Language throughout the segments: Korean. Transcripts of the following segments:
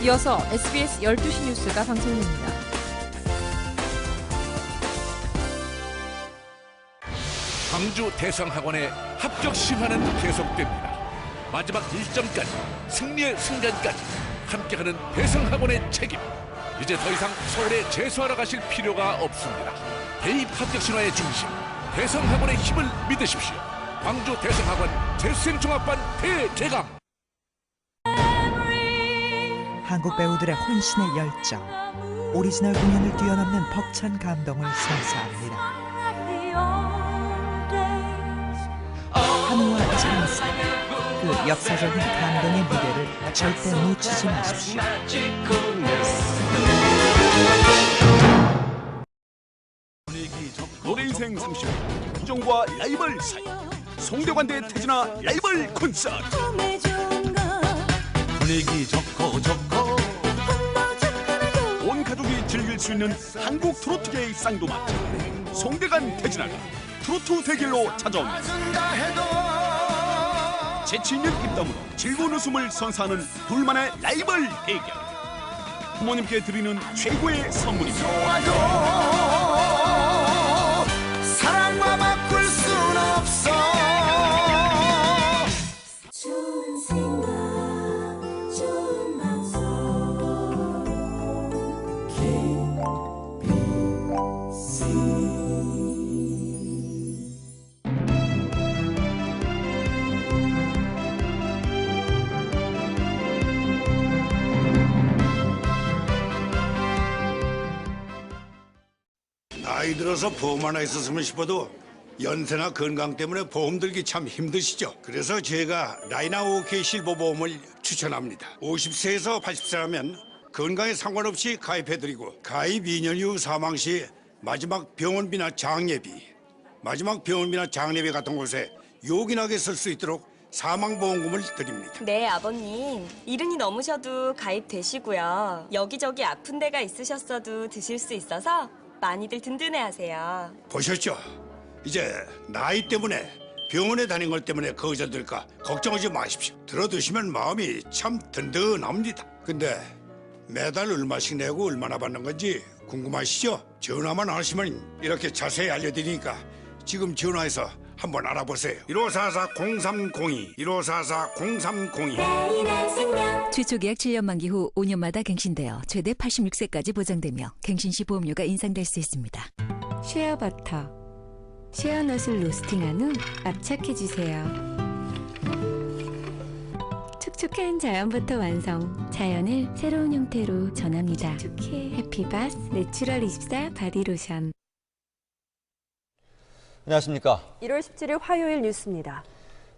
이어서 SBS 12시 뉴스가 방송됩니다. 광주 대성학원의 합격 심화는 계속됩니다. 마지막 일정까지, 승리의 순간까지 함께하는 대성학원의 책임. 이제 더 이상 서울에 재수하러 가실 필요가 없습니다. 대입 합격 신화의 중심, 대성학원의 힘을 믿으십시오. 광주 대성학원 재수생 종합반 대개강. 한국 배우들의 혼신의 열정, 오리지널 공연을 뛰어넘는 벅찬 감동을 선사합니다. 한우와 찬사, 그 역사적인 감동의 무대를 절대 놓치지 마십시오. 노래 인생 30년, 부정과 라이벌 사이, 송대관 대 태진아 라이벌 콘서트. 분위기 좋고 온 가족이 즐길 수 있는 한국 트로트계의 쌍두마차, 송대관 태진아가 트로트 대결로 찾아옵니다. 재치 있는 입담으로 즐거운 웃음을 선사하는 둘만의 라이벌 대결. 부모님께 드리는 최고의 선물입니다. 사랑과 바꿀 순 없어. 좋은 생각, 좋은 방송 KBC. 나이 들어서 보험 하나 있었으면 싶어도 연세나 건강 때문에 보험 들기 참 힘드시죠? 그래서 제가 라이나 OK 실버 보험을 추천합니다. 50세에서 80세라면 건강에 상관없이 가입해드리고, 가입 2년 이후 사망 시 마지막 병원비나 장례비 같은 곳에 요긴하게 쓸 수 있도록 사망보험금을 드립니다. 네, 아버님. 이른이 넘으셔도 가입되시고요. 여기저기 아픈 데가 있으셨어도 드실 수 있어서 많이들 든든해하세요. 보셨죠? 이제 나이 때문에 병원에 다닌 것 때문에 거저들까 걱정하지 마십시오. 들어두시면 마음이 참 든든합니다. 근데 매달 얼마씩 내고 얼마나 받는 건지 궁금하시죠? 전화만 하시면 이렇게 자세히 알려드리니까 지금 전화해서 한번 알아보세요. 1544-0302 1544-0302. 최초 계약 7년 만기 후 5년마다 갱신되어 최대 86세까지 보장되며 갱신 시 보험료가 인상될 수 있습니다. 쉐어버터, 쉐어넛을 로스팅한 후 압착해주세요. 촉촉한 자연버터 완성. 자연을 새로운 형태로 전합니다. 해피바스 내추럴 24 바디로션. 안녕하십니까. 1월 17일 화요일 뉴스입니다.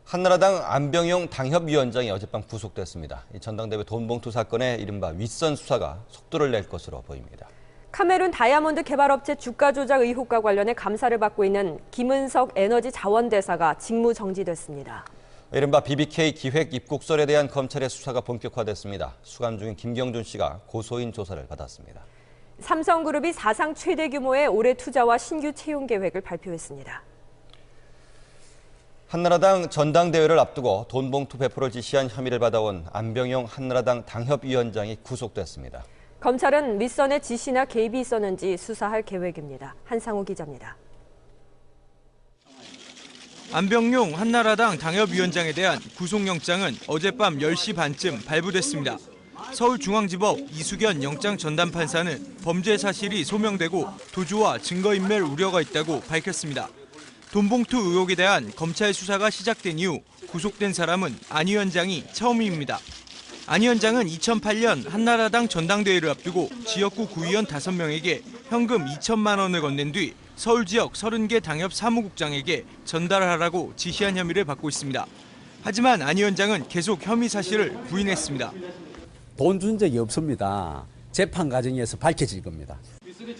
한나라당 안병용 당협위원장이 어젯밤 구속됐습니다. 이 전당대회 돈봉투 사건의 이른바 윗선 수사가 속도를 낼 것으로 보입니다. 카메룬 다이아몬드 개발업체 주가 조작 의혹과 관련해 감사를 받고 있는 김은석 에너지자원대사가 직무 정지됐습니다. 이른바 BBK 기획 입국설에 대한 검찰의 수사가 본격화됐습니다. 수감 중인 김경준 씨가 고소인 조사를 받았습니다. 삼성그룹이 사상 최대 규모의 올해 투자와 신규 채용 계획을 발표했습니다. 한나라당 전당대회를 앞두고 돈봉투 배포를 지시한 혐의를 받아온 안병용 한나라당 당협위원장이 구속됐습니다. 검찰은 윗선의 지시나 개입이 있었는지 수사할 계획입니다. 한상우 기자입니다. 안병용 한나라당 당협위원장에 대한 구속영장은 어젯밤 10시 반쯤 발부됐습니다. 서울중앙지법 이수견 영장전담판사는 범죄 사실이 소명되고 도주와 증거인멸 우려가 있다고 밝혔습니다. 돈봉투 의혹에 대한 검찰 수사가 시작된 이후 구속된 사람은 안 위원장이 처음입니다. 안 위원장은 2008년 한나라당 전당대회를 앞두고 지역구 구의원 5명에게 현금 2천만 원을 건넨 뒤 서울 지역 30개 당협 사무국장에게 전달하라고 지시한 혐의를 받고 있습니다. 하지만 안 위원장은 계속 혐의 사실을 부인했습니다. 돈 준 적이 없습니다. 재판 과정에서 밝혀질 겁니다.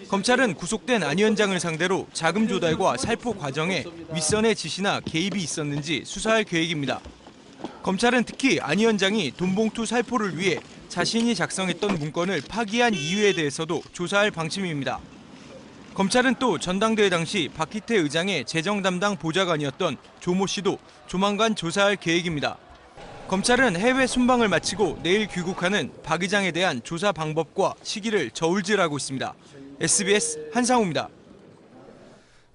검찰은 구속된 안 위원장을 상대로 자금 조달과 살포 과정에 윗선의 지시나 개입이 있었는지 수사할 계획입니다. 검찰은 특히 안 위원장이 돈봉투 살포를 위해 자신이 작성했던 문건을 파기한 이유에 대해서도 조사할 방침입니다. 검찰은 또 전당대회 당시 박희태 의장의 재정 담당 보좌관이었던 조모 씨도 조만간 조사할 계획입니다. 검찰은 해외 순방을 마치고 내일 귀국하는 박 의장에 대한 조사 방법과 시기를 저울질하고 있습니다. SBS 한상우입니다.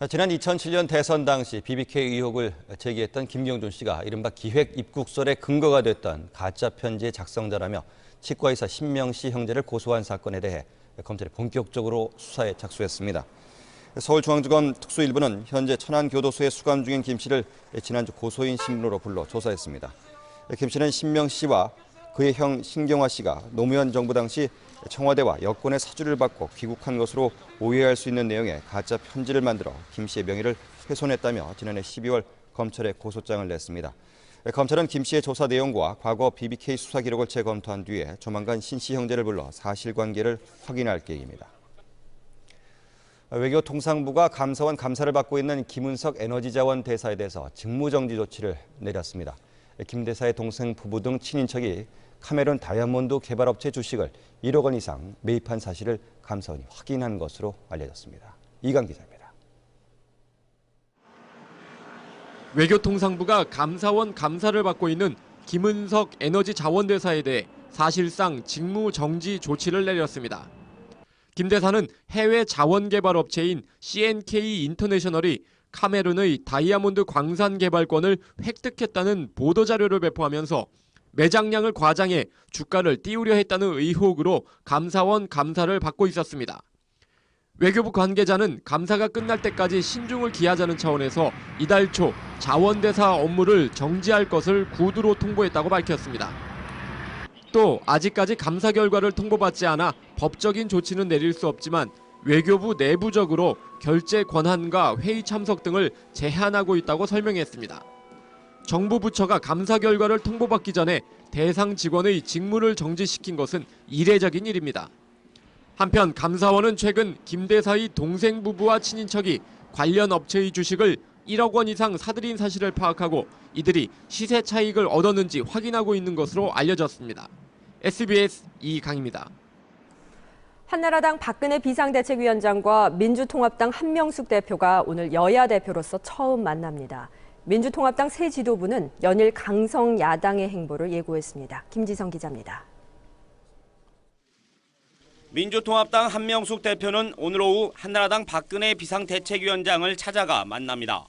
지난 2007년 대선 당시 BBK 의혹을 제기했던 김경준 씨가 이른바 기획 입국설의 근거가 됐던 가짜 편지의 작성자라며 치과의사 신명씨 형제를 고소한 사건에 대해 검찰이 본격적으로 수사에 착수했습니다. 서울중앙지검 특수일부는 현재 천안교도소에 수감 중인 김 씨를 지난주 고소인 신분으로 불러 조사했습니다. 김 씨는 신명 씨와 그의 형 신경화 씨가 노무현 정부 당시 청와대와 여권의 사주를 받고 귀국한 것으로 오해할 수 있는 내용의 가짜 편지를 만들어 김 씨의 명예를 훼손했다며 지난해 12월 검찰에 고소장을 냈습니다. 검찰은 김 씨의 조사 내용과 과거 BBK 수사 기록을 재검토한 뒤에 조만간 신 씨 형제를 불러 사실관계를 확인할 계획입니다. 외교통상부가 감사원 감사를 받고 있는 김은석 에너지자원 대사에 대해서 직무정지 조치를 내렸습니다. 김 대사의 동생 부부 등 친인척이 카메룬 다이아몬드 개발업체 주식을 1억 원 이상 매입한 사실을 감사원이 확인한 것으로 알려졌습니다. 이강 기자입니다. 외교통상부가 감사원 감사를 받고 있는 김은석 에너지자원대사에 대해 사실상 직무정지 조치를 내렸습니다. 김 대사는 해외 자원개발업체인 CNK 인터내셔널이 카메룬의 다이아몬드 광산 개발권을 획득했다는 보도자료를 배포하면서 매장량을 과장해 주가를 띄우려 했다는 의혹으로 감사원 감사를 받고 있었습니다. 외교부 관계자는 감사가 끝날 때까지 신중을 기하자는 차원에서 이달 초 자원대사 업무를 정지할 것을 구두로 통보했다고 밝혔습니다. 또 아직까지 감사 결과를 통보받지 않아 법적인 조치는 내릴 수 없지만 외교부 내부적으로 결재 권한과 회의 참석 등을 제한하고 있다고 설명했습니다. 정부 부처가 감사 결과를 통보받기 전에 대상 직원의 직무를 정지시킨 것은 이례적인 일입니다. 한편 감사원은 최근 김 대사의 동생 부부와 친인척이 관련 업체의 주식을 1억 원 이상 사들인 사실을 파악하고 이들이 시세 차익을 얻었는지 확인하고 있는 것으로 알려졌습니다. SBS 이강입니다. 한나라당 박근혜 비상대책위원장과 민주통합당 한명숙 대표가 오늘 여야 대표로서 처음 만납니다. 민주통합당 새 지도부는 연일 강성 야당의 행보를 예고했습니다. 김지성 기자입니다. 민주통합당 한명숙 대표는 오늘 오후 한나라당 박근혜 비상대책위원장을 찾아가 만납니다.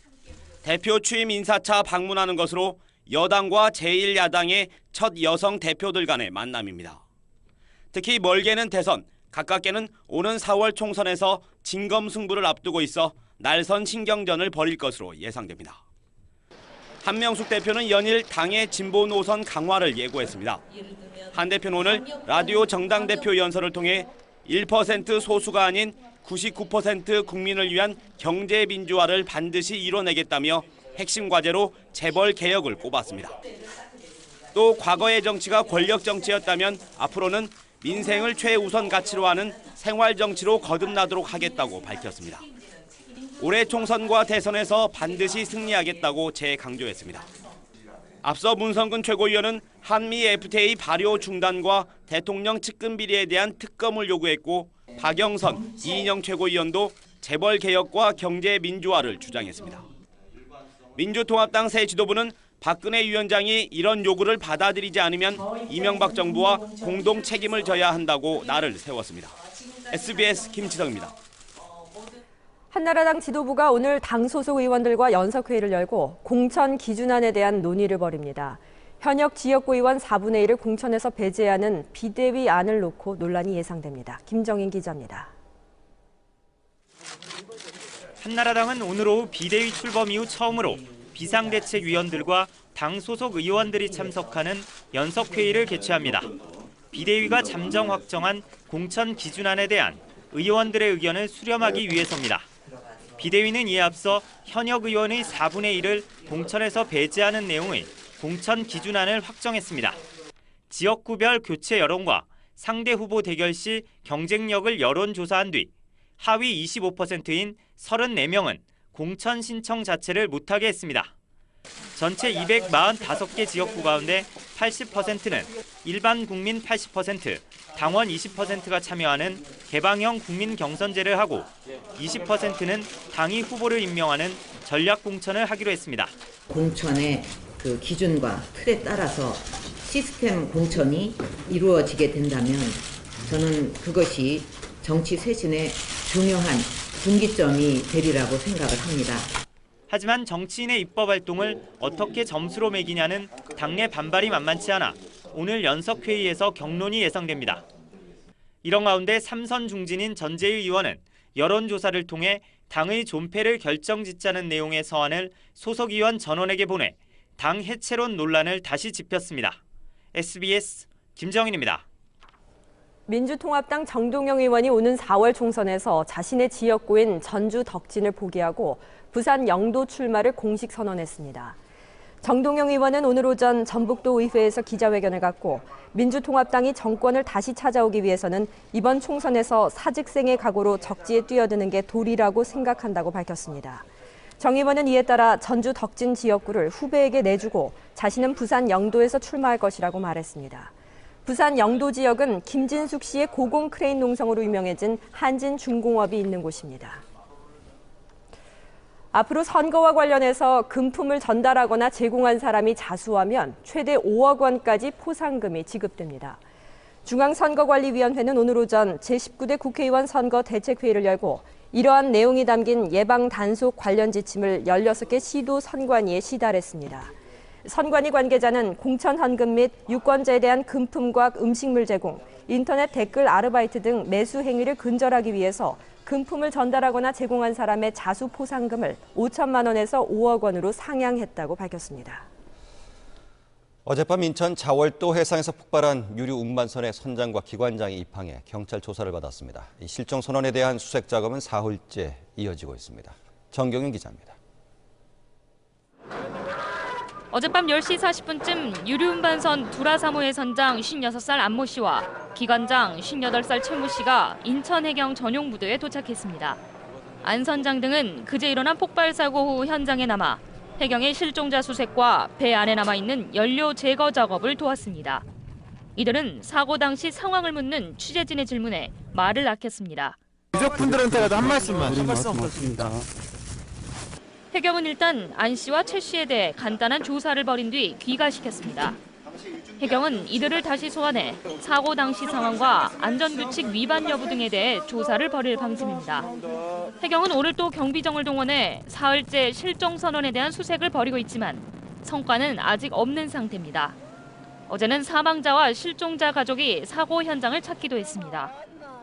대표 취임 인사차 방문하는 것으로 여당과 제1야당의 첫 여성 대표들 간의 만남입니다. 특히 멀게는 대선, 가깝게는 오는 4월 총선에서 진검승부를 앞두고 있어 날선 신경전을 벌일 것으로 예상됩니다. 한명숙 대표는 연일 당의 진보 노선 강화를 예고했습니다. 한 대표는 오늘 라디오 정당 대표 연설을 통해 1% 소수가 아닌 99% 국민을 위한 경제 민주화를 반드시 이뤄내겠다며 핵심 과제로 재벌 개혁을 꼽았습니다. 또 과거의 정치가 권력 정치였다면 앞으로는 민생을 최우선 가치로 하는 생활 정치로 거듭나도록 하겠다고 밝혔습니다. 올해 총선과 대선에서 반드시 승리하겠다고 재강조했습니다. 앞서 문성근 최고위원은 한미 FTA 발효 중단과 대통령 측근 비리에 대한 특검을 요구했고 박영선, 이인영 최고위원도 재벌 개혁과 경제 민주화를 주장했습니다. 민주통합당 새 지도부는 박근혜 위원장이 이런 요구를 받아들이지 않으면 이명박 정부와 공동 책임을 져야 한다고 날을 세웠습니다. SBS 김지성입니다. 한나라당 지도부가 오늘 당 소속 의원들과 연석회의를 열고 공천 기준안에 대한 논의를 벌입니다. 현역 지역구 의원 4분의 1을 공천에서 배제하는 비대위 안을 놓고 논란이 예상됩니다. 김정인 기자입니다. 한나라당은 오늘 오후 비대위 출범 이후 처음으로 비상대책위원들과 당 소속 의원들이 참석하는 연석회의를 개최합니다. 비대위가 잠정 확정한 공천 기준안에 대한 의원들의 의견을 수렴하기 위해서입니다. 비대위는 이에 앞서 현역 의원의 4분의 1을 공천에서 배제하는 내용의 공천 기준안을 확정했습니다. 지역구별 교체 여론과 상대 후보 대결 시 경쟁력을 여론조사한 뒤 하위 25%인 34명은 공천 신청 자체를 못하게 했습니다. 전체 245개 지역구 가운데 80%는 일반 국민 80%, 당원 20%가 참여하는 개방형 국민 경선제를 하고 20%는 당이 후보를 임명하는 전략 공천을 하기로 했습니다. 공천의 그 기준과 틀에 따라서 시스템 공천이 이루어지게 된다면 저는 그것이 정치 쇄신의 중요한 분기점이 되리라고 생각을 합니다. 하지만 정치인의 입법 활동을 어떻게 점수로 매기냐는 당내 반발이 만만치 않아 오늘 연석회의에서 격론이 예상됩니다. 이런 가운데 삼선 중진인 전재일 의원은 여론조사를 통해 당의 존폐를 결정짓자는 내용의 서한을 소속 의원 전원에게 보내 당 해체론 논란을 다시 짚었습니다. SBS 김정인입니다. 민주통합당 정동영 의원이 오는 4월 총선에서 자신의 지역구인 전주 덕진을 포기하고 부산 영도 출마를 공식 선언했습니다. 정동영 의원은 오늘 오전 전북도 의회에서 기자회견을 갖고 민주통합당이 정권을 다시 찾아오기 위해서는 이번 총선에서 사직생의 각오로 적지에 뛰어드는 게 도리라고 생각한다고 밝혔습니다. 정 의원은 이에 따라 전주 덕진 지역구를 후배에게 내주고 자신은 부산 영도에서 출마할 것이라고 말했습니다. 부산 영도 지역은 김진숙 씨의 고공 크레인 농성으로 유명해진 한진중공업이 있는 곳입니다. 앞으로 선거와 관련해서 금품을 전달하거나 제공한 사람이 자수하면 최대 5억 원까지 포상금이 지급됩니다. 중앙선거관리위원회는 오늘 오전 제19대 국회의원 선거 대책회의를 열고 이러한 내용이 담긴 예방 단속 관련 지침을 16개 시도 선관위에 시달했습니다. 선관위 관계자는 공천 헌금 및 유권자에 대한 금품과 음식물 제공, 인터넷 댓글 아르바이트 등 매수 행위를 근절하기 위해서 금품을 전달하거나 제공한 사람의 자수 포상금을 5천만 원에서 5억 원으로 상향했다고 밝혔습니다. 어젯밤 인천 자월도 해상에서 폭발한 유류 운반선의 선장과 기관장이 입항해 경찰 조사를 받았습니다. 이 실종 선원에 대한 수색 작업은 사흘째 이어지고 있습니다. 정경윤 기자입니다. 어젯밤 10시 40분쯤 유류운반선 두라사모의 선장 56살 안모 씨와 기관장 58살 최모 씨가 인천해경 전용 부두에 도착했습니다. 안 선장 등은 그제 일어난 폭발 사고 후 현장에 남아 해경의 실종자 수색과 배 안에 남아있는 연료 제거 작업을 도왔습니다. 이들은 사고 당시 상황을 묻는 취재진의 질문에 말을 아꼈습니다. 유족분들한테라도 한 말씀만. 없습니다. 해경은 일단 안 씨와 최 씨에 대해 간단한 조사를 벌인 뒤 귀가시켰습니다. 해경은 이들을 다시 소환해 사고 당시 상황과 안전규칙 위반 여부 등에 대해 조사를 벌일 방침입니다. 해경은 오늘 또 경비정을 동원해 사흘째 실종 선원에 대한 수색을 벌이고 있지만 성과는 아직 없는 상태입니다. 어제는 사망자와 실종자 가족이 사고 현장을 찾기도 했습니다.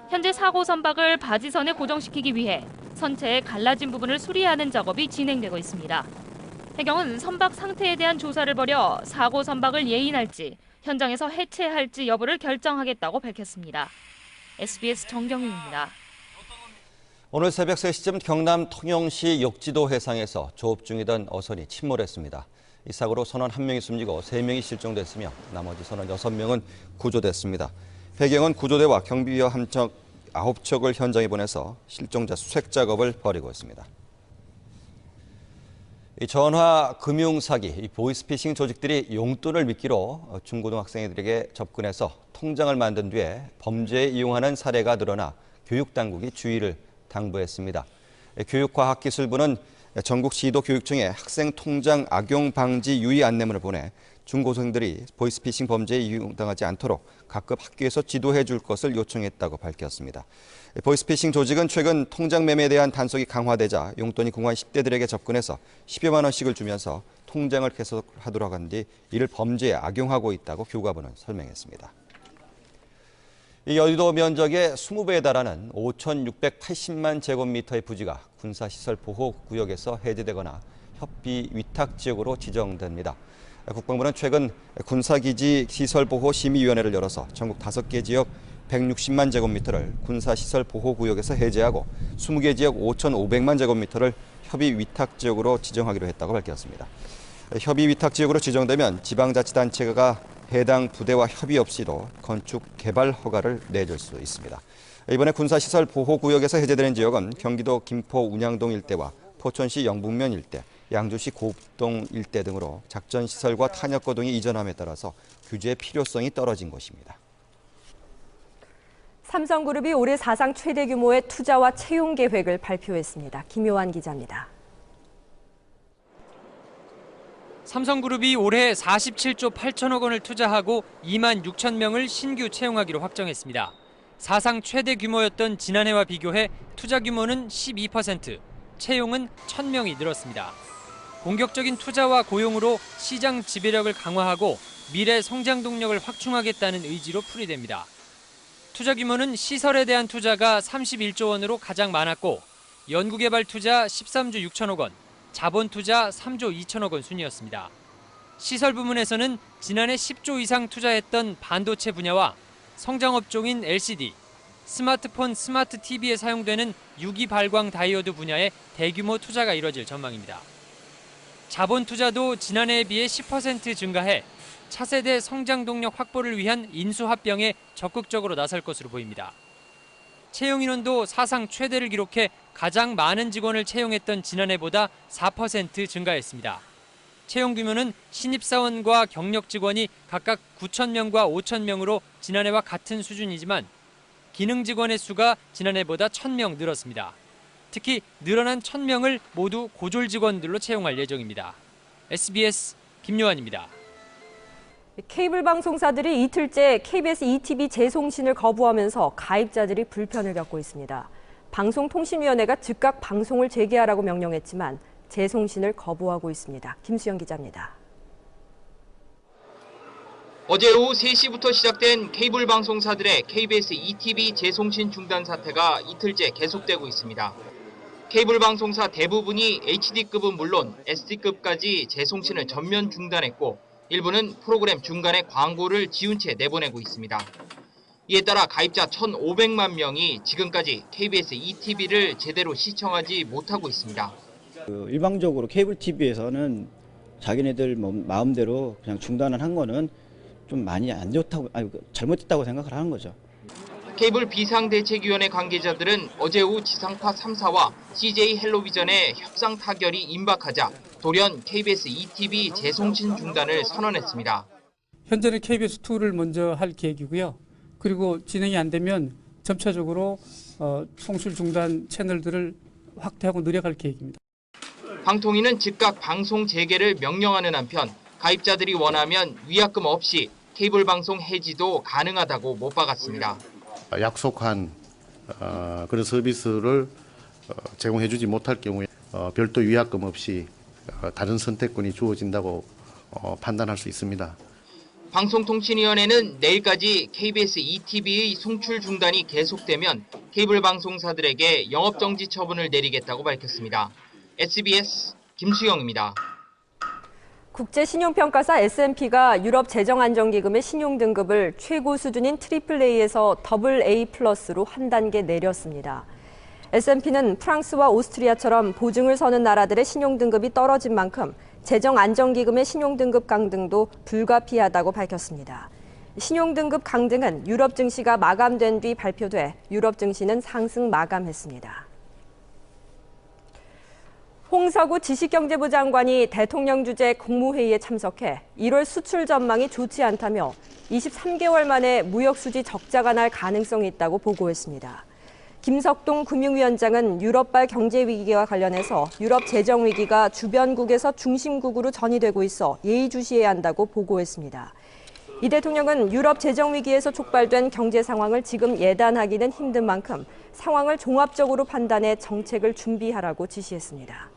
현재 사고 선박을 바지선에 고정시키기 위해 선체의 갈라진 부분을 수리하는 작업이 진행되고 있습니다. 해경은 선박 상태에 대한 조사를 벌여 사고 선박을 예인할지 현장에서 해체할지 여부를 결정하겠다고 밝혔습니다. SBS 정경윤입니다. 오늘 새벽 3시쯤 경남 통영시 욕지도 해상에서 조업 중이던 어선이 침몰했습니다. 이 사고로 선원 1명이 숨지고 3명이 실종됐으며 나머지 선원 6명은 구조됐습니다. 해경은 구조대와 경비와 함정 9척을 현장에 보내서 실종자 수색 작업을 벌이고 있습니다. 이 전화 금융 사기, 보이스피싱 조직들이 용돈을 미끼로 중고등학생들에게 접근해서 통장을 만든 뒤에 범죄에 이용하는 사례가 늘어나 교육당국이 주의를 당부했습니다. 교육과학기술부는 전국 시도 교육청에 학생 통장 악용 방지 유의 안내문을 보내 중고생들이 보이스피싱 범죄에 이용당하지 않도록 각급 학교에서 지도해 줄 것을 요청했다고 밝혔습니다. 보이스피싱 조직은 최근 통장 매매에 대한 단속이 강화되자 용돈이 궁한 10대들에게 접근해서 10여만 원씩을 주면서 통장을 개설하도록 한 뒤 이를 범죄에 악용하고 있다고 교과부는 설명했습니다. 이 여의도 면적의 20배에 달하는 5,680만 제곱미터의 부지가 군사시설 보호구역에서 해제되거나 협비 위탁지역으로 지정됩니다. 국방부는 최근 군사기지 시설보호심의위원회를 열어서 전국 5개 지역 160만 제곱미터를 군사시설 보호구역에서 해제하고 20개 지역 5,500만 제곱미터를 협의 위탁지역으로 지정하기로 했다고 밝혔습니다. 협의 위탁지역으로 지정되면 지방자치단체가 해당 부대와 협의 없이도 건축 개발 허가를 내줄 수 있습니다. 이번에 군사시설 보호구역에서 해제되는 지역은 경기도 김포 운양동 일대와 포천시 영북면 일대, 양주시 고읍동 일대 등으로 작전시설과 탄약고 등이 이전함에 따라서 규제의 필요성이 떨어진 곳입니다. 삼성그룹이 올해 사상 최대 규모의 투자와 채용 계획을 발표했습니다. 김효환 기자입니다. 삼성그룹이 올해 47조 8천억 원을 투자하고 2만 6천 명을 신규 채용하기로 확정했습니다. 사상 최대 규모였던 지난해와 비교해 투자 규모는 12%, 채용은 1,000명이 늘었습니다. 공격적인 투자와 고용으로 시장 지배력을 강화하고 미래 성장 동력을 확충하겠다는 의지로 풀이됩니다. 투자 규모는 시설에 대한 투자가 31조 원으로 가장 많았고 연구개발 투자 13조 6천억 원, 자본 투자 3조 2천억 원 순이었습니다. 시설 부문에서는 지난해 10조 이상 투자했던 반도체 분야와 성장업종인 LCD, 스마트폰, 스마트 TV에 사용되는 유기 발광 다이오드 분야에 대규모 투자가 이뤄질 전망입니다. 자본 투자도 지난해에 비해 10% 증가해 차세대 성장 동력 확보를 위한 인수합병에 적극적으로 나설 것으로 보입니다. 채용 인원도 사상 최대를 기록해 가장 많은 직원을 채용했던 지난해보다 4% 증가했습니다. 채용 규모는 신입사원과 경력 직원이 각각 9천 명과 5천 명으로 지난해와 같은 수준이지만 기능 직원의 수가 지난해보다 1,000명 늘었습니다. 특히 늘어난 1,000명을 모두 고졸 직원들로 채용할 예정입니다. SBS 김요한입니다. 케이블 방송사들이 이틀째 KBS ETV 재송신을 거부하면서 가입자들이 불편을 겪고 있습니다. 방송통신위원회가 즉각 방송을 재개하라고 명령했지만 재송신을 거부하고 있습니다. 김수영 기자입니다. 어제 오후 3시부터 시작된 케이블 방송사들의 KBS ETV 재송신 중단 사태가 이틀째 계속되고 있습니다. 케이블 방송사 대부분이 HD급은 물론 SD급까지 재송신을 전면 중단했고 일부는 프로그램 중간에 광고를 지운 채 내보내고 있습니다. 이에 따라 가입자 1,500만 명이 지금까지 KBS ETV를 제대로 시청하지 못하고 있습니다. 일방적으로 케이블 TV에서는 자기네들 마음대로 그냥 중단을 한 거는 좀 많이 안 좋다고, 잘못됐다고 생각을 하는 거죠. 케이블 비상대책위원회 관계자들은 어제 오후 지상파 3사와 CJ 헬로비전의 협상 타결이 임박하자 돌연 KBS ETV 재송신 중단을 선언했습니다. 현재는 KBS2를 먼저 할 계획이고요. 그리고 진행이 안 되면 점차적으로 송출 중단 채널들을 확대하고 늘려갈 계획입니다. 방통위는 즉각 방송 재개를 명령하는 한편 가입자들이 원하면 위약금 없이 케이블 방송 해지도 가능하다고 못 박았습니다. 약속한 그런 서비스를 제공해주지 못할 경우에 별도 위약금 없이 다른 선택권이 주어진다고 판단할 수 있습니다. 방송통신위원회는 내일까지 KBS ETV의 송출 중단이 계속되면 케이블 방송사들에게 영업정지 처분을 내리겠다고 밝혔습니다. SBS 김수영입니다. 국제신용평가사 S&P가 유럽 재정안정기금의 신용등급을 최고 수준인 AAA에서 AA+로 한 단계 내렸습니다. S&P는 프랑스와 오스트리아처럼 보증을 서는 나라들의 신용등급이 떨어진 만큼 재정안정기금의 신용등급 강등도 불가피하다고 밝혔습니다. 신용등급 강등은 유럽 증시가 마감된 뒤 발표돼 유럽 증시는 상승 마감했습니다. 홍석우 지식경제부 장관이 대통령 주재 국무회의에 참석해 1월 수출 전망이 좋지 않다며 23개월 만에 무역수지 적자가 날 가능성이 있다고 보고했습니다. 김석동 금융위원장은 유럽발 경제위기와 관련해서 유럽 재정위기가 주변국에서 중심국으로 전이되고 있어 예의주시해야 한다고 보고했습니다. 이 대통령은 유럽 재정위기에서 촉발된 경제 상황을 지금 예단하기는 힘든 만큼 상황을 종합적으로 판단해 정책을 준비하라고 지시했습니다.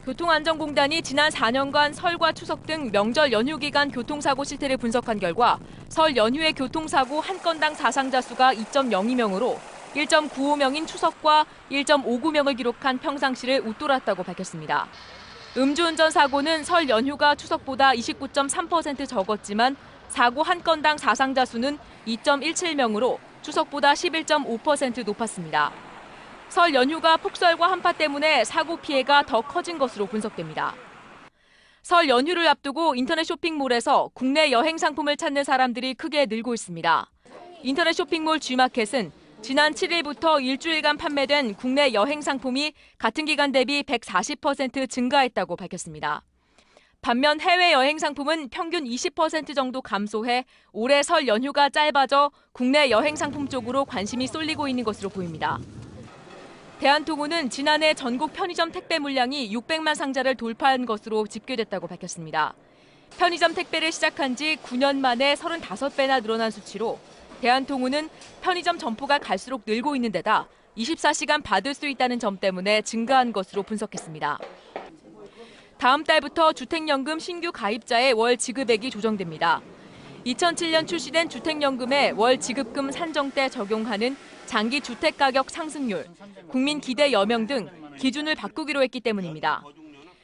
교통안전공단이 지난 4년간 설과 추석 등 명절 연휴 기간 교통사고 실태를 분석한 결과 설 연휴의 교통사고 한 건당 사상자 수가 2.02명으로 1.95명인 추석과 1.59명을 기록한 평상시를 웃돌았다고 밝혔습니다. 음주운전 사고는 설 연휴가 추석보다 29.3% 적었지만 사고 한 건당 사상자 수는 2.17명으로 추석보다 11.5% 높았습니다. 설 연휴가 폭설과 한파 때문에 사고 피해가 더 커진 것으로 분석됩니다. 설 연휴를 앞두고 인터넷 쇼핑몰에서 국내 여행 상품을 찾는 사람들이 크게 늘고 있습니다. 인터넷 쇼핑몰 G마켓은 지난 7일부터 일주일간 판매된 국내 여행 상품이 같은 기간 대비 140% 증가했다고 밝혔습니다. 반면 해외 여행 상품은 평균 20% 정도 감소해 올해 설 연휴가 짧아져 국내 여행 상품 쪽으로 관심이 쏠리고 있는 것으로 보입니다. 대한통운은 지난해 전국 편의점 택배 물량이 600만 상자를 돌파한 것으로 집계됐다고 밝혔습니다. 편의점 택배를 시작한 지 9년 만에 35배나 늘어난 수치로 대한통운은 편의점 점포가 갈수록 늘고 있는 데다 24시간 받을 수 있다는 점 때문에 증가한 것으로 분석했습니다. 다음 달부터 주택연금 신규 가입자의 월 지급액이 조정됩니다. 2007년 출시된 주택연금의 월 지급금 산정 때 적용하는 장기 주택가격 상승률, 국민 기대 여명 등 기준을 바꾸기로 했기 때문입니다.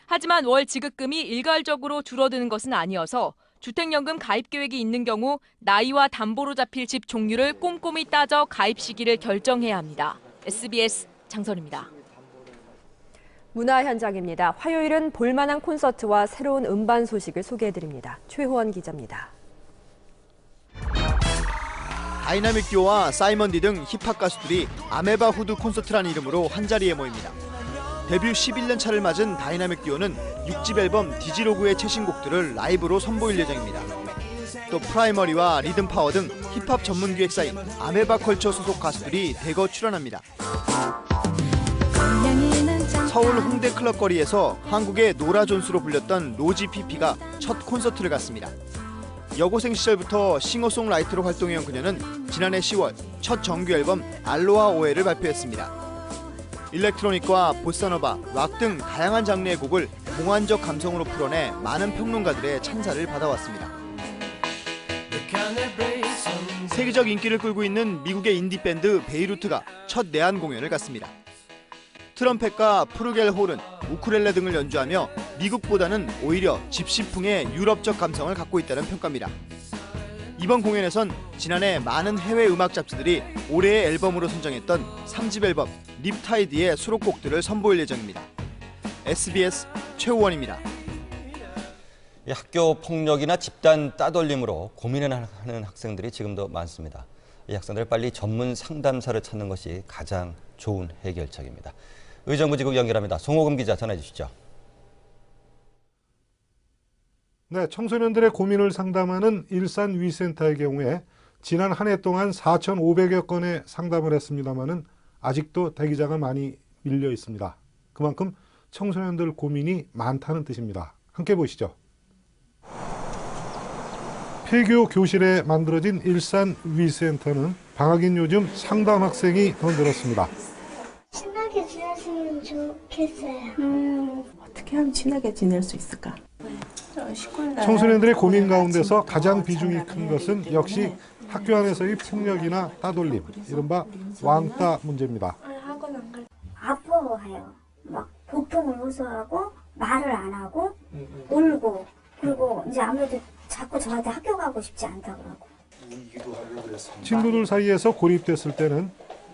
하지만 월 지급금이 일괄적으로 줄어드는 것은 아니어서 주택연금 가입 계획이 있는 경우 나이와 담보로 잡힐 집 종류를 꼼꼼히 따져 가입 시기를 결정해야 합니다. SBS 장선입니다. 문화 현장입니다. 화요일은 볼만한 콘서트와 새로운 음반 소식을 소개해드립니다. 최호원 기자입니다. 다이나믹 듀오와 사이먼 디 등 힙합 가수들이 아메바 후드 콘서트라는 이름으로 한자리에 모입니다. 데뷔 11년 차를 맞은 다이나믹 듀오는 6집 앨범 디지로그의 최신곡들을 라이브로 선보일 예정입니다. 또 프라이머리와 리듬 파워 등 힙합 전문 기획사인 아메바 컬처 소속 가수들이 대거 출연합니다. 서울 홍대 클럽 거리에서 한국의 노라 존스로 불렸던 로지 피피가 첫 콘서트를 갔습니다. 여고생 시절부터 싱어송라이터로 활동해온 그녀는 지난해 10월 첫 정규 앨범 알로하 오에를 발표했습니다. 일렉트로닉과 보사노바, 락 등 다양한 장르의 곡을 몽환적 감성으로 풀어내 많은 평론가들의 찬사를 받아왔습니다. 세계적 인기를 끌고 있는 미국의 인디밴드 베이루트가 첫 내한 공연을 갔습니다. 트럼펫과 프루겔 호른, 우쿨렐레 등을 연주하며 미국보다는 오히려 집시풍의 유럽적 감성을 갖고 있다는 평가입니다. 이번 공연에선 지난해 많은 해외 음악 잡지들이 올해의 앨범으로 선정했던 3집 앨범 립타이드의 수록곡들을 선보일 예정입니다. SBS 최우원입니다. 학교 폭력이나 집단 따돌림으로 고민을 하는 학생들이 지금도 많습니다. 이 학생들을 빨리 전문 상담사를 찾는 것이 가장 좋은 해결책입니다. 의정부지국 연결합니다. 송호금 기자 전해 주시죠. 네, 청소년들의 고민을 상담하는 일산위센터의 경우에 지난 한 해 동안 4,500여 건의 상담을 했습니다마는 아직도 대기자가 많이 밀려 있습니다. 그만큼 청소년들 고민이 많다는 뜻입니다. 함께 보시죠. 폐교 교실에 만들어진 일산위센터는 방학인 요즘 상담 학생이 더 늘었습니다. 친하게 지냈으면 좋겠어요. 어떻게 하면 친하게 지낼 수 있을까? 청소년들의 고민 가운데서 가장 비중이 큰 것은 역시 학교 안에서의 폭력이나 따돌림, 이른바 왕따 문제입니다. 학원 안 갈. 아파해요. 막 보통을 호소하고 말을 안 하고 울고, 그리고 이제 아무래도 자꾸 저한테 학교 가고 싶지 않다고 하고. 친구들 사이에서 고립됐을 때는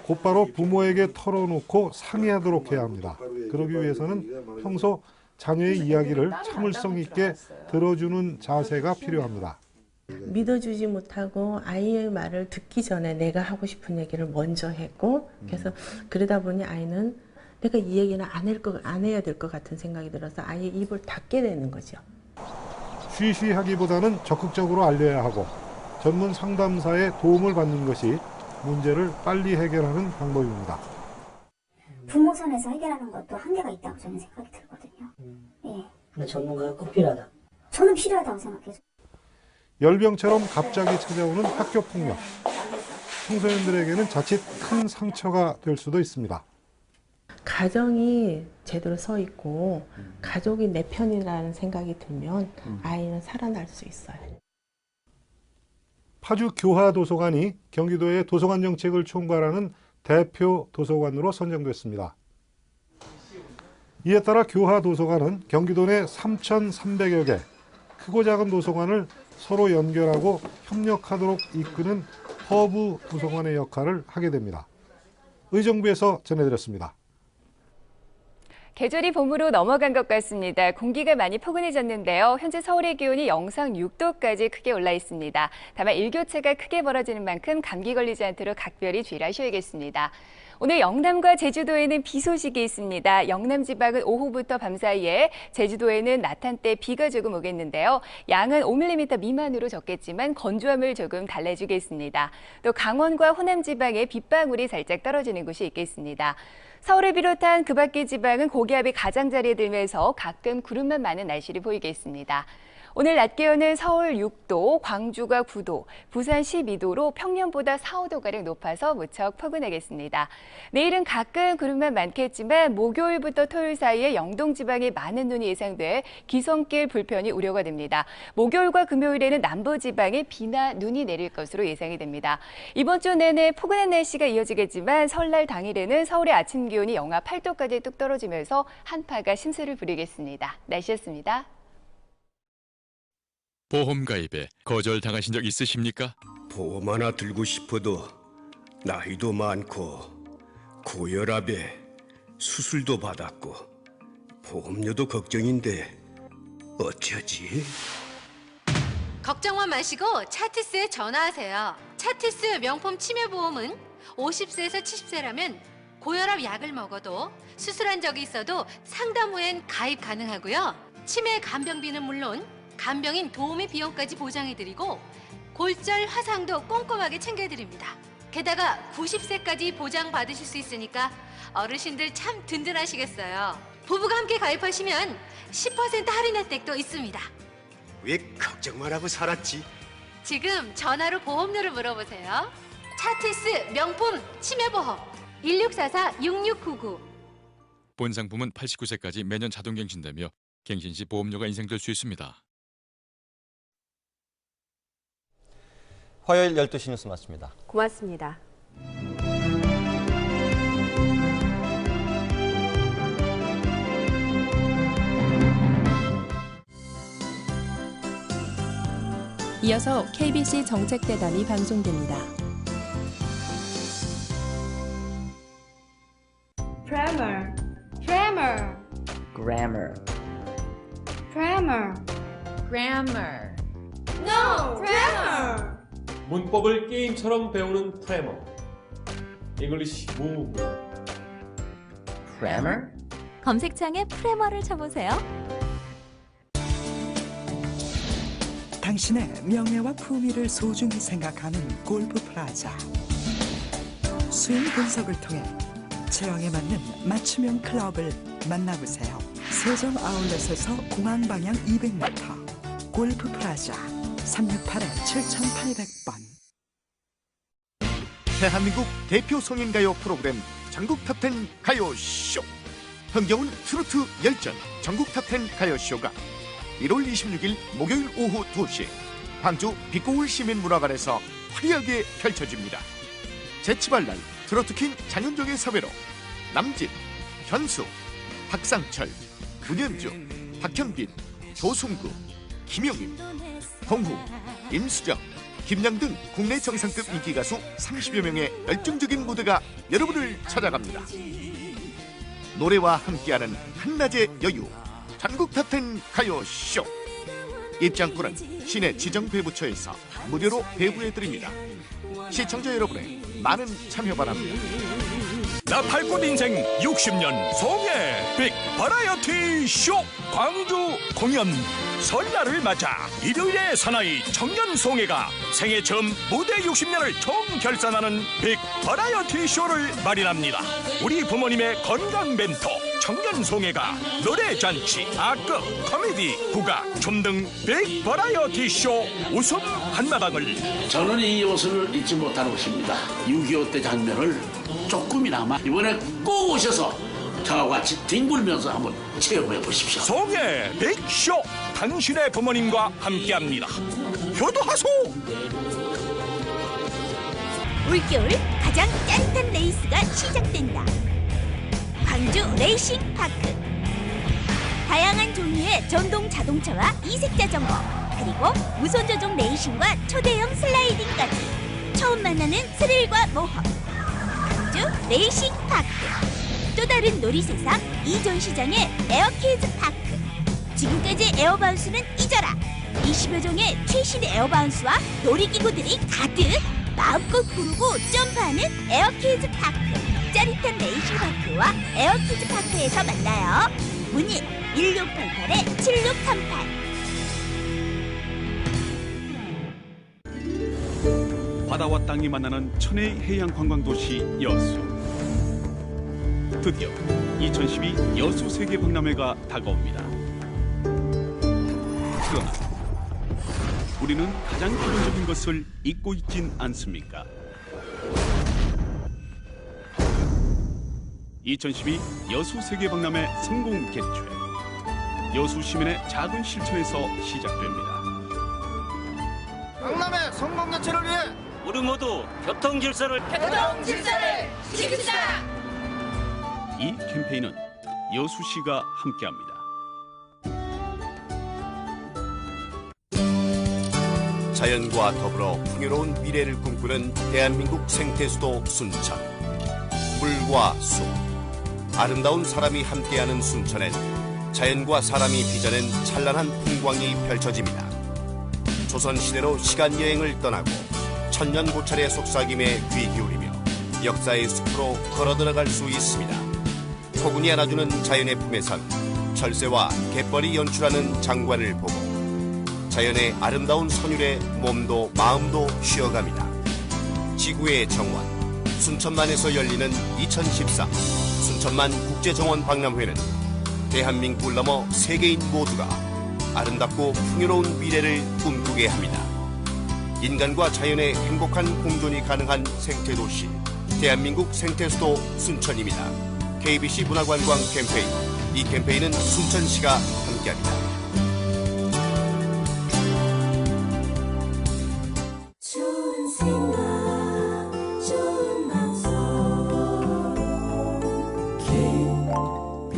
곧바로 부모에게 털어놓고 상의하도록 해야 합니다. 그러기 위해서는 평소 자녀의 이야기를 참을성 있게 들어주는 자세가 필요합니다. 믿어주지 못하고 아이의 말을 듣기 전에 내가 하고 싶은 얘기를 먼저 했고, 그래서 그러다 보니 아이는 내가 이 얘기는 안 해야 될 것 같은 생각이 들어서 아이의 입을 닫게 되는 거죠. 쉬쉬하기보다는 적극적으로 알려야 하고 전문 상담사의 도움을 받는 것이 문제를 빨리 해결하는 방법입니다. 부모 선에서 해결하는 것도 한계가 있다고 저는 생각이 들거든요. 예. 근데 전문가가 꼭 필요하다. 저는 필요하다고 생각해요. 열병처럼 갑자기 찾아오는 학교 폭력. 청소년들에게는 자칫 큰 상처가 될 수도 있습니다. 가정이 제대로 서 있고 가족이 내 편이라는 생각이 들면 아이는 살아날 수 있어요. 파주 교화도서관이 경기도의 도서관 정책을 총괄하는 대표 도서관으로 선정됐습니다. 이에 따라 교화도서관은 경기도 내 3,300여 개 크고 작은 도서관을 서로 연결하고 협력하도록 이끄는 허브 도서관의 역할을 하게 됩니다. 의정부에서 전해드렸습니다. 계절이 봄으로 넘어간 것 같습니다. 공기가 많이 포근해졌는데요. 현재 서울의 기온이 영상 6도까지 크게 올라 있습니다. 다만 일교차가 크게 벌어지는 만큼 감기 걸리지 않도록 각별히 주의를 하셔야겠습니다. 오늘 영남과 제주도에는 비 소식이 있습니다. 영남 지방은 오후부터 밤 사이에, 제주도에는 낮 한때 비가 조금 오겠는데요. 양은 5mm 미만으로 적겠지만 건조함을 조금 달래주겠습니다. 또 강원과 호남 지방에 빗방울이 살짝 떨어지는 곳이 있겠습니다. 서울을 비롯한 그 밖의 지방은 고기압이 가장자리에 들면서 가끔 구름만 많은 날씨를 보이겠습니다. 오늘 낮 기온은 서울 6도, 광주가 9도, 부산 12도로 평년보다 4, 5도가량 높아서 무척 포근하겠습니다. 내일은 가끔 구름만 많겠지만 목요일부터 토요일 사이에 영동 지방에 많은 눈이 예상돼 기성길 불편이 우려가 됩니다. 목요일과 금요일에는 남부 지방에 비나 눈이 내릴 것으로 예상이 됩니다. 이번 주 내내 포근한 날씨가 이어지겠지만 설날 당일에는 서울의 아침 기온이 영하 8도까지 뚝 떨어지면서 한파가 심세를 부리겠습니다. 날씨였습니다. 보험 가입에 거절당하신 적 있으십니까? 보험 하나 들고 싶어도 나이도 많고 고혈압에 수술도 받았고 보험료도 걱정인데 어쩌지? 걱정만 마시고 차티스에 전화하세요. 차티스 명품 치매보험은 50세에서 70세라면 고혈압 약을 먹어도 수술한 적이 있어도 상담 후엔 가입 가능하고요. 치매 간병비는 물론 간병인 도우미 비용까지 보장해드리고 골절 화상도 꼼꼼하게 챙겨드립니다. 게다가 90세까지 보장받으실 수 있으니까 어르신들 참 든든하시겠어요. 부부가 함께 가입하시면 10% 할인 혜택도 있습니다. 왜 걱정만 하고 살았지? 지금 전화로 보험료를 물어보세요. 차티스 명품 치매보험 1644-6699. 본 상품은 89세까지 매년 자동갱신되며 갱신 시 보험료가 인상될 수 있습니다. 화요일 12시 뉴스 마칩니다. 고맙습니다. 이어서 KBC 정책대담이 방송됩니다. Grammar, grammar, grammar, grammar, grammar. No, grammar. 문법을 게임처럼 배우는 프레머. English Move. grammar? 검색창에 프레머를 쳐보세요. 당신의 명예와 품위를 소중히 생각하는 골프 프라자. 스윙 분석을 통해 체형에 맞는 맞춤형 클럽을 만나보세요. 세종 아울렛에서 공항 방향 200m. 골프 프라자 368-7800번. 대한민국 대표 성인가요 프로그램 전국 탑10 가요쇼. 흥겨운 트로트 열전 전국 탑10 가요쇼가 1월 26일 목요일 오후 2시 광주 빛고울 시민문화관에서 화려하게 펼쳐집니다. 제치발랄 트로트킹 장윤정의 섭외로 남진, 현수, 박상철, 문현주, 박현빈, 조승구, 김용임, 홍후, 임수정, 김양 등 국내 정상급 인기 가수 30여 명의 열정적인 무대가 여러분을 찾아갑니다. 노래와 함께하는 한낮의 여유 전국 탑10 가요쇼. 입장권은 시내 지정 배부처에서 무료로 배부해드립니다. 시청자 여러분의 많은 참여 바랍니다. 나 팔꽃 인생 60년 송해 빅 버라이어티 쇼 광주 공연. 설날을 맞아 일요일에 사나이 청년 송해가 생애 처음 무대 60년을 총결산하는 빅 버라이어티 쇼를 마련합니다. 우리 부모님의 건강 멘토 청년 송해가 노래 잔치, 악극, 코미디, 국악, 춤 등 빅 버라이어티 쇼 웃음 한마당을. 저는 이 옷을 잊지 못하는 것입니다. 6.25 때 장면을 조금이나마 이번에 꼭 오셔서 저와 같이 뒹굴면서 한번 체험해 보십시오. 송해 빅쇼 당신의 부모님과 함께합니다. 효도하소. 올겨울 가장 짜릿한 레이스가 시작된다. 광주 레이싱 파크. 다양한 종류의 전동 자동차와 이색 자전거, 그리고 무선 조종 레이싱과 초대형 슬라이딩까지 처음 만나는 스릴과 모험. 광주 레이싱 파크. 또 다른 놀이세상 이전시장의 에어키즈 파크. 지금까지 에어바운스는 잊어라. 20여 종의 최신 에어바운스와 놀이기구들이 가득 마음껏 부르고 점프하는 에어키즈 파크. 짜릿한 레이싱파크와 에어키즈 파크에서 만나요. 문의 1688-7638. 바다와 땅이 만나는 천혜의 해양 관광도시 여수. 드디어 2012 여수 세계 박람회가 다가옵니다. 그러나 우리는 가장 기본적인 것을 잊고 있진 않습니까? 2012 여수 세계 박람회 성공 개최. 여수 시민의 작은 실천에서 시작됩니다. 박람회 성공 개최를 위해 우리 모두 교통 질서를 지킵시다. 이 캠페인은 여수시가 함께합니다. 자연과 더불어 풍요로운 미래를 꿈꾸는 대한민국 생태수도 순천. 물과 숲, 아름다운 사람이 함께하는 순천엔 자연과 사람이 빚어낸 찬란한 풍광이 펼쳐집니다. 조선시대로 시간여행을 떠나고 천년고찰의 속삭임에 귀 기울이며 역사의 숲으로 걸어들어갈 수 있습니다. 포근히 안아주는 자연의 품에선 철새와 갯벌이 연출하는 장관을 보고 자연의 아름다운 선율에 몸도 마음도 쉬어갑니다. 지구의 정원, 순천만에서 열리는 2013 순천만 국제정원 박람회는 대한민국을 넘어 세계인 모두가 아름답고 풍요로운 미래를 꿈꾸게 합니다. 인간과 자연의 행복한 공존이 가능한 생태도시, 대한민국 생태수도 순천입니다. KBC 문화관광 캠페인, 이 캠페인은 순천시가 함께합니다. 좋은 생각, 좋은 방송 KBC.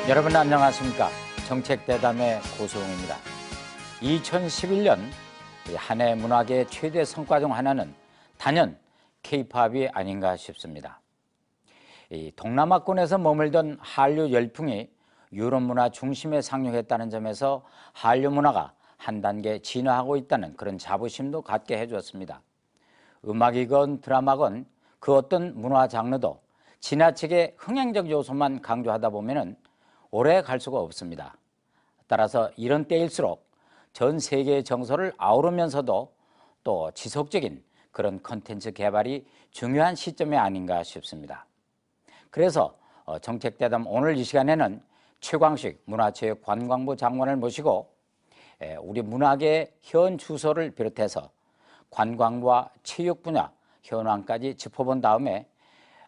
여러분 안녕하십니까? 정책대담의 고소홍입니다. 2011년 한 해 문화계의 최대 성과 중 하나는 단연 K-팝이 아닌가 싶습니다. 이 동남아권에서 머물던 한류 열풍이 유럽 문화 중심에 상륙했다는 점에서 한류 문화가 한 단계 진화하고 있다는 그런 자부심도 갖게 해줬습니다. 음악이건 드라마건 그 어떤 문화 장르도 지나치게 흥행적 요소만 강조하다 보면은 오래 갈 수가 없습니다. 따라서 이런 때일수록 전 세계의 정서를 아우르면서도 또 지속적인 그런 콘텐츠 개발이 중요한 시점이 아닌가 싶습니다. 그래서 정책대담 오늘 이 시간에는 최광식 문화체육관광부 장관을 모시고 우리 문화계의 현 주소를 비롯해서 관광과 체육 분야 현황까지 짚어본 다음에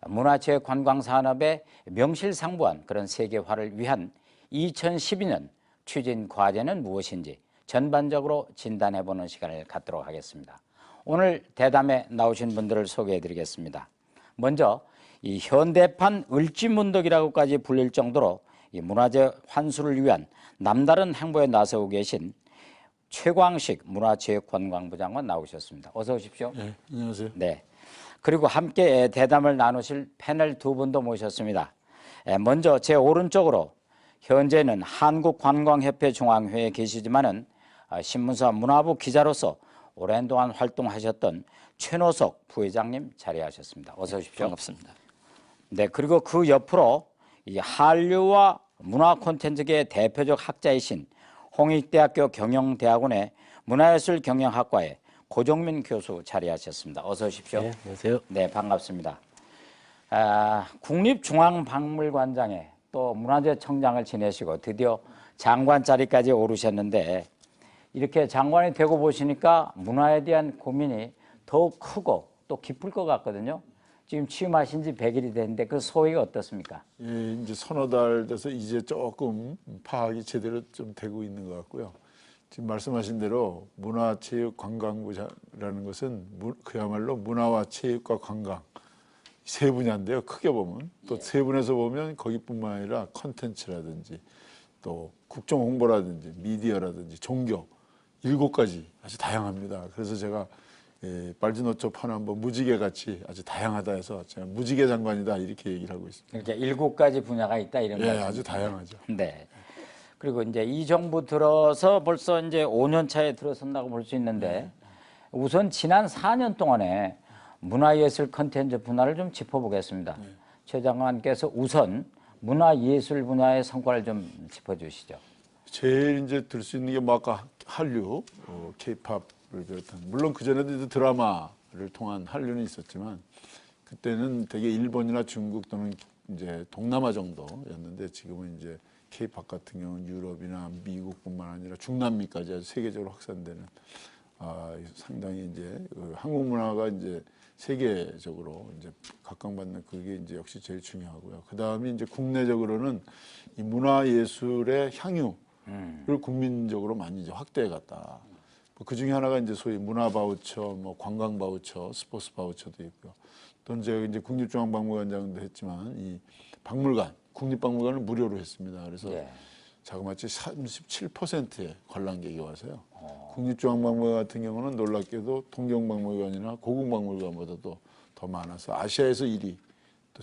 문화체육관광산업의 명실상부한 그런 세계화를 위한 2012년 추진 과제는 무엇인지 전반적으로 진단해보는 시간을 갖도록 하겠습니다. 오늘 대담에 나오신 분들을 소개해드리겠습니다. 먼저 이 현대판 을지문덕이라고까지 불릴 정도로 이 문화재 환수를 위한 남다른 행보에 나서고 계신 최광식 문화체육관광부 장관 나오셨습니다. 어서 오십시오. 네, 안녕하세요. 네. 그리고 함께 대담을 나누실 패널 두 분도 모셨습니다. 먼저 제 오른쪽으로 현재는 한국관광협회 중앙회에 계시지만은 신문사 문화부 기자로서 오랜 동안 활동하셨던 최노석 부회장님 자리하셨습니다. 어서 오십시오. 반갑습니다. 네, 그리고 그 옆으로 이 한류와 문화 콘텐츠계의 대표적 학자이신 홍익대학교 경영대학원의 문화예술 경영학과의 고종민 교수 자리하셨습니다. 어서 오십시오. 네, 안녕하세요. 네, 반갑습니다. 국립중앙박물관장에 또 문화재청장을 지내시고 드디어 장관 자리까지 오르셨는데 이렇게 장관이 되고 보시니까 문화에 대한 고민이 더욱 크고 또 깊을 것 같거든요. 지금 취임하신 지 100일이 됐는데 그 소회가 어떻습니까? 예, 이제 서너 달 돼서 이제 조금 파악이 제대로 좀 되고 있는 것 같고요. 지금 말씀하신 대로 문화체육관광부라는 것은 그야말로 문화와 체육과 관광 세 분야인데요. 크게 보면 또 세 분에서 보면 거기뿐만 아니라 컨텐츠라든지 또 국정 홍보라든지 미디어라든지 종교 7가지 아주 다양합니다. 그래서 제가 빨주노초 파남보 무지개 같이 아주 다양하다 해서 제가 무지개 장관이다 이렇게 얘기를 하고 있습니다. 그러니까 7가지 분야가 있다 이런 말씀. 아주 다양하죠. 네. 그리고 이제 이 정부 들어서 벌써 이제 5년 차에 들어선다고 볼 수 있는데 우선 지난 4년 동안에 문화예술 컨텐츠 분야를 좀 짚어보겠습니다. 최 장관께서 우선 문화예술 분야의 성과를 좀 짚어주시죠. 제일 이제 들 수 있는 게 뭐 아까 한류, K-팝을 비롯한 물론 그 전에도 드라마를 통한 한류는 있었지만 그때는 되게 일본이나 중국 또는 이제 동남아 정도였는데 지금은 이제 K-팝 같은 경우는 유럽이나 미국뿐만 아니라 중남미까지 아주 세계적으로 확산되는 상당히 이제 한국 문화가 이제 세계적으로 이제 각광받는 그게 이제 역시 제일 중요하고요. 그 다음에 이제 국내적으로는 이 문화예술의 향유를 국민적으로 많이 이제 확대해 갔다. 그 중에 하나가 이제 소위 문화 바우처, 뭐 관광 바우처, 스포츠 바우처도 있고요. 또 제가 이제 국립중앙박물관장도 했지만 이 박물관, 국립박물관을 무료로 했습니다. 그래서 자그마치 37%의 관람객이 와서요. 국립중앙박물관 같은 경우는 놀랍게도 통경박물관이나 고궁박물관보다도 더 많아서 아시아에서 1위, 또